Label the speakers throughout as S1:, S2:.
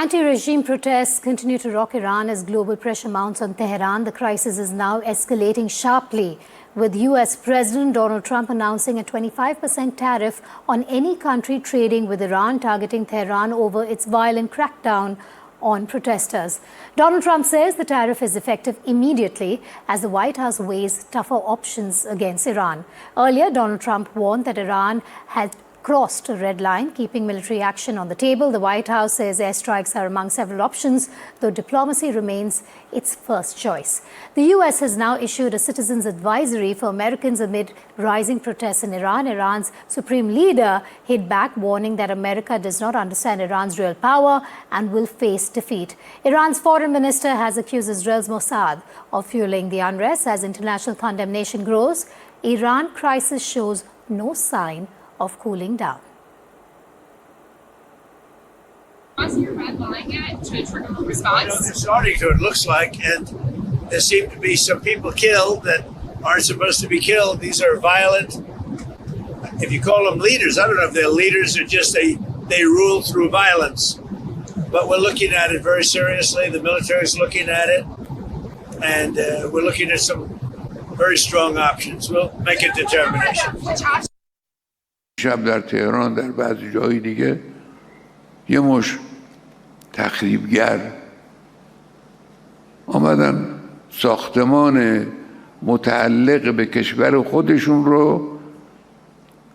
S1: Anti-regime protests continue to rock Iran as global pressure mounts on Tehran. The crisis is now escalating sharply, with US President Donald Trump announcing a 25% tariff on any country trading with Iran, targeting Tehran over its violent crackdown on protesters. Donald Trump says the tariff is effective immediately as the White House weighs tougher options against Iran. Earlier, Donald Trump warned that Iran had crossed a red line, keeping military action on the table. The White House says airstrikes are among several options, though diplomacy remains its first choice. The U.S. has now issued a citizens' advisory for Americans amid rising protests in Iran. Iran's supreme leader hit back, warning that America does not understand Iran's real power and will face defeat. Iran's foreign minister has accused Israel's Mossad of fueling the unrest. As international condemnation grows, Iran crisis shows no sign of cooling down.
S2: Crossing your red line yet to trigger a response?
S3: They're starting to, it looks like, and there seem to be some people killed that aren't supposed to be killed. These are violent, if you call them leaders, I don't know if they're leaders or just they rule through violence. But we're looking at it very seriously. The military is looking at it, and we're looking at some very strong options. We'll make a determination.
S4: شب در تهران در بعضی جای دیگه یه مش تخریبگر آمدن ساختمان متعلق به کشور خودشون رو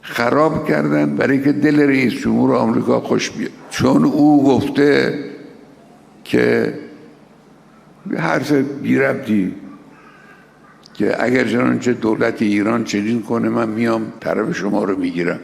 S4: خراب کردن برای که دل رئیس جمهور آمریکا خوش بیاد، چون او گفته که حرف بی ربطی که اگر چنانچه دولت ایران چنین کنه من میام طرف شما رو میگیرم.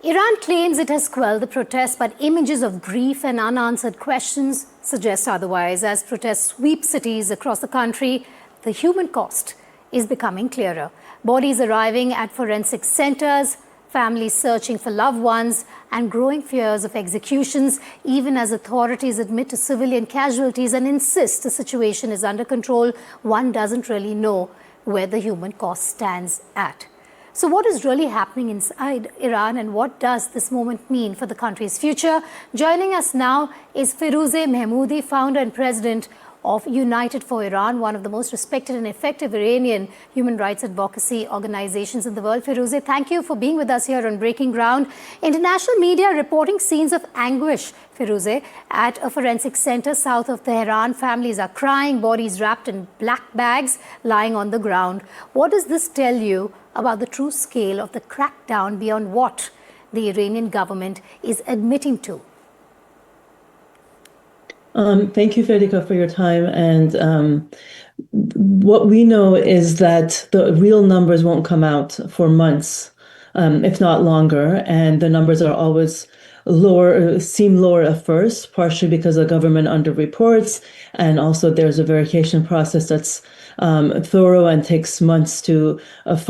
S1: Iran claims it has quelled the protests, but images of grief and unanswered questions suggest otherwise. As protests sweep cities across the country, the human cost is becoming clearer. Bodies arriving at forensic centers, families searching for loved ones, and growing fears of executions, even as authorities admit to civilian casualties and insist the situation is under control. One doesn't really know where the human cost stands at. So what is really happening inside Iran, and what does this moment mean for the country's future? Joining us now is Firouzeh Mahmoudi, founder and president of United for Iran, one of the most respected and effective Iranian human rights advocacy organizations in the world. Firouzeh, thank you for being with us here on Breaking Ground. International media reporting scenes of anguish, Firouzeh, at a forensic center south of Tehran. Families are crying, bodies wrapped in black bags lying on the ground. What does this tell you about the true scale of the crackdown beyond what the Iranian government is admitting to?
S5: Thank you, Federica, for your time. And what we know is that the real numbers won't come out for months, if not longer. And the numbers are always lower, seem lower at first, partially because the government underreports. And also there's a verification process that's thorough and takes months to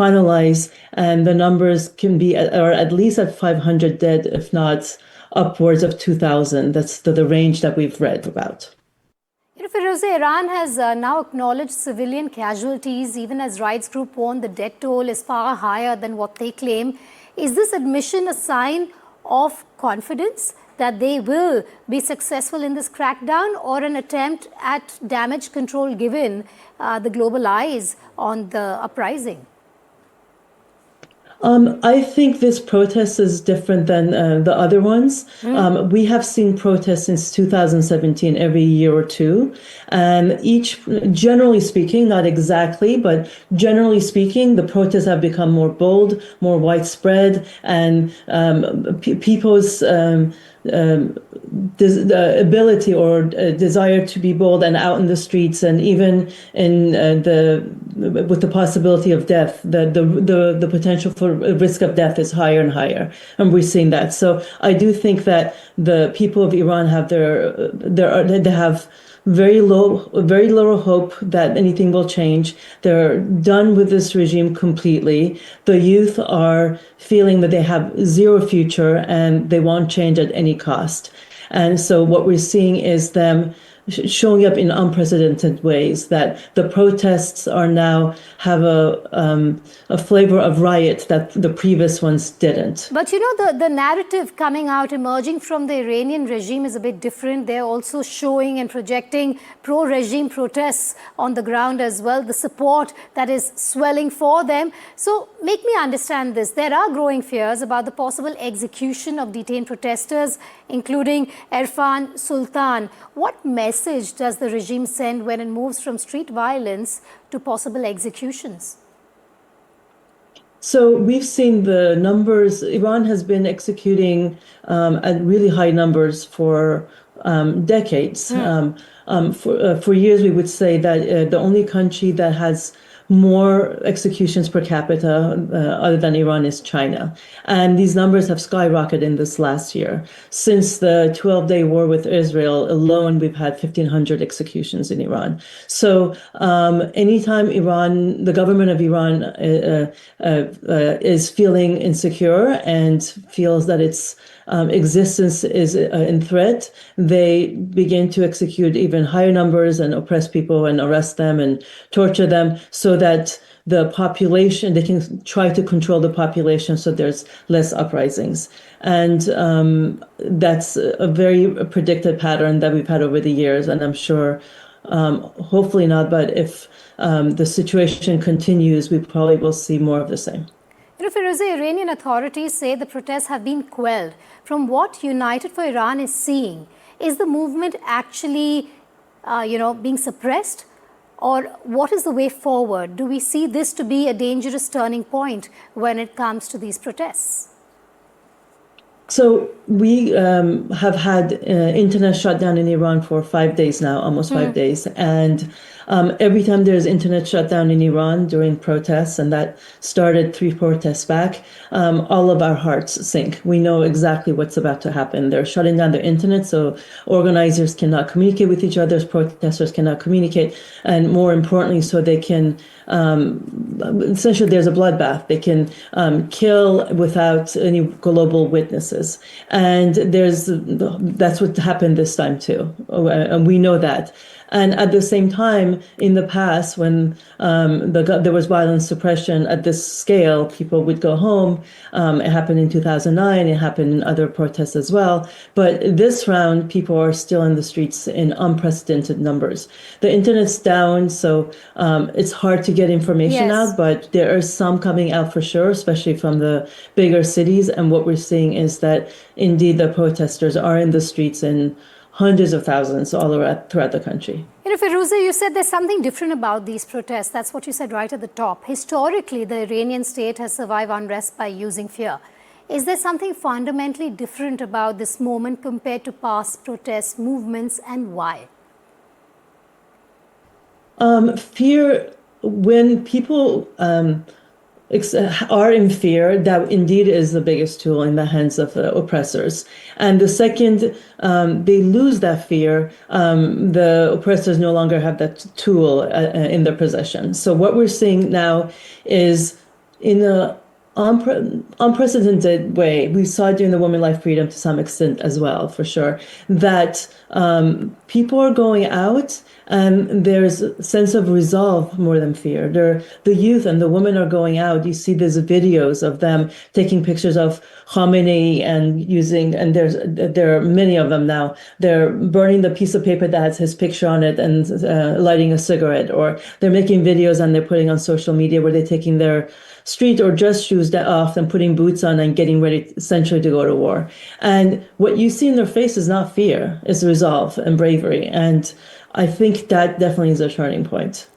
S5: finalize. And the numbers can be, or at least at 500 dead, if not upwards of 2,000. That's the range that we've read about.
S1: You know, Firouzeh, Iran has now acknowledged civilian casualties, even as rights group warn the death toll is far higher than what they claim. Is this admission a sign of confidence that they will be successful in this crackdown, or an attempt at damage control given the global eyes on the uprising?
S5: I think this protest is different than the other ones. We have seen protests since 2017 every year or two. And generally speaking, not exactly, but generally speaking, the protests have become more bold, more widespread, and people's the ability or desire to be bold and out in the streets, and even in with the possibility of death, the potential for risk of death is higher and higher, and we're seeing that. So I do think that the people of Iran have they have very little hope that anything will change. They're done with this regime completely. The youth are feeling that they have zero future and they want change at any cost. And so what we're seeing is them showing up in unprecedented ways, that the protests are now have a flavor of riot that the previous ones didn't.
S1: But the narrative coming out, emerging from the Iranian regime is a bit different. They're also showing and projecting pro-regime protests on the ground as well, the support that is swelling for them. So make me understand this. There are growing fears about the possible execution of detained protesters, including Irfan Sultan. What message does the regime send when it moves from street violence to possible executions?
S5: So we've seen the numbers. Iran has been executing at really high numbers for decades. For years, we would say that the only country that has more executions per capita other than Iran is China. And these numbers have skyrocketed in this last year. Since the 12-day war with Israel alone, we've had 1,500 executions in Iran. So anytime Iran, the government of Iran is feeling insecure and feels that its existence is in threat, they begin to execute even higher numbers and oppress people and arrest them and torture them, so that the population, they can try to control the population so there's less uprisings. And that's a very predicted pattern that we've had over the years. And I'm sure, hopefully not, but if the situation continues, we probably will see more of the same.
S1: Firouzeh, Iranian authorities say the protests have been quelled. From what United for Iran is seeing, is the movement actually, being suppressed? Or what is the way forward? Do we see this to be a dangerous turning point when it comes to these protests?
S5: So we have had internet shut down in Iran for 5 days now, almost 5 days. And every time there's internet shutdown in Iran during protests, and that started 3 protests back, all of our hearts sink. We know exactly what's about to happen. They're shutting down the internet, so organizers cannot communicate with each other, protesters cannot communicate, and more importantly, so they can, essentially there's a bloodbath. They can kill without any global witnesses. And that's what happened this time too. And we know that. And at the same time, in the past, when there was violence suppression at this scale, people would go home. It happened in 2009. It happened in other protests as well. But this round, people are still in the streets in unprecedented numbers. The internet's down, so it's hard to get information out, but there are some coming out for sure, especially from the bigger cities. And what we're seeing is that indeed the protesters are in the streets in hundreds of thousands all around throughout the country.
S1: Firouzeh, you said there's something different about these protests. That's what you said right at the top. Historically, the Iranian state has survived unrest by using fear. Is there something fundamentally different about this moment compared to past protest movements, and why?
S5: Fear, when people are in fear, that indeed is the biggest tool in the hands of oppressors. And the second they lose that fear, the oppressors no longer have that tool in their possession. So what we're seeing now is, in a unprecedented way, we saw during the Women Life Freedom to some extent as well, for sure, that people are going out and there's a sense of resolve more than fear. The youth and the women are going out. You see these videos of them taking pictures of Khamenei and there are many of them now. They're burning the piece of paper that has his picture on it and lighting a cigarette, or they're making videos and they're putting on social media where they're taking their street or dress shoes off and putting boots on and getting ready essentially to go to war. And what you see in their face is not fear, it's resolve and bravery. And I think that definitely is a turning point.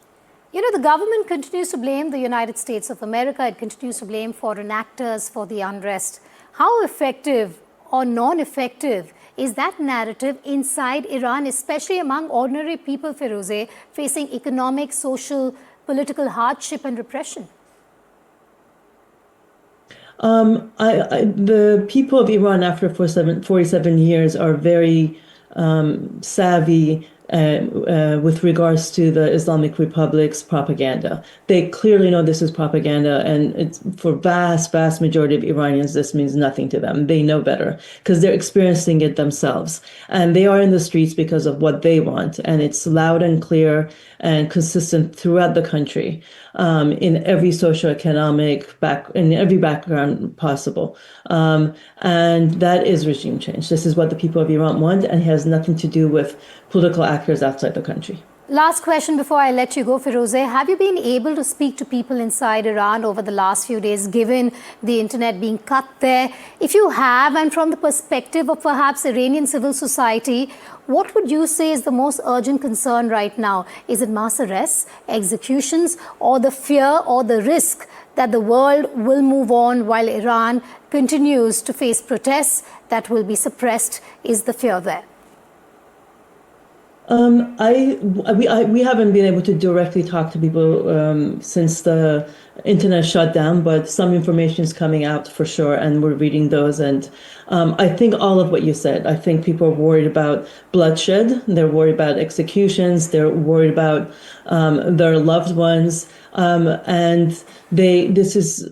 S1: The government continues to blame the United States of America. It continues to blame foreign actors for the unrest. How effective or non-effective is that narrative inside Iran, especially among ordinary people, Firouzeh, facing economic, social, political hardship and repression?
S5: The people of Iran after 47 years are very savvy with regards to the Islamic Republic's propaganda. They clearly know this is propaganda, and it's, for vast majority of Iranians, this means nothing to them. They know better because they're experiencing it themselves. And they are in the streets because of what they want. And it's loud and clear and consistent throughout the country, in every socioeconomic in every background possible. And that is regime change. This is what the people of Iran want, and it has nothing to do with political actors outside the country.
S1: Last question before I let you go, Firouzeh. Have you been able to speak to people inside Iran over the last few days, given the internet being cut there? If you have, and from the perspective of perhaps Iranian civil society, what would you say is the most urgent concern right now? Is it mass arrests, executions, or the fear or the risk that the world will move on while Iran continues to face protests that will be suppressed? Is the fear there?
S5: We haven't been able to directly talk to people since the internet shut down, but some information is coming out for sure, and we're reading those. And I think all of what you said. I think people are worried about bloodshed. They're worried about executions. They're worried about their loved ones, and this is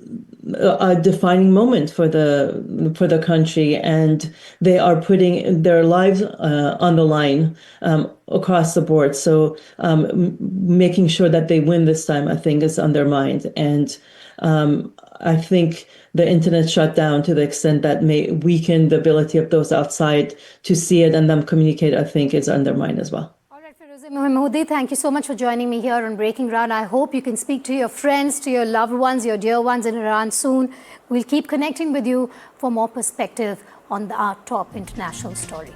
S5: a defining moment for the country, and they are putting their lives on the line across the board. So making sure that they win this time, I think, is on their mind. And I think the internet shut down to the extent that may weaken the ability of those outside to see it and then communicate, I think, is on their mind as well.
S1: Firouzeh Mahmoudi, thank you so much for joining me here on Breaking Ground. I hope you can speak to your friends, to your loved ones, your dear ones in Iran soon. We'll keep connecting with you for more perspective on our top international story.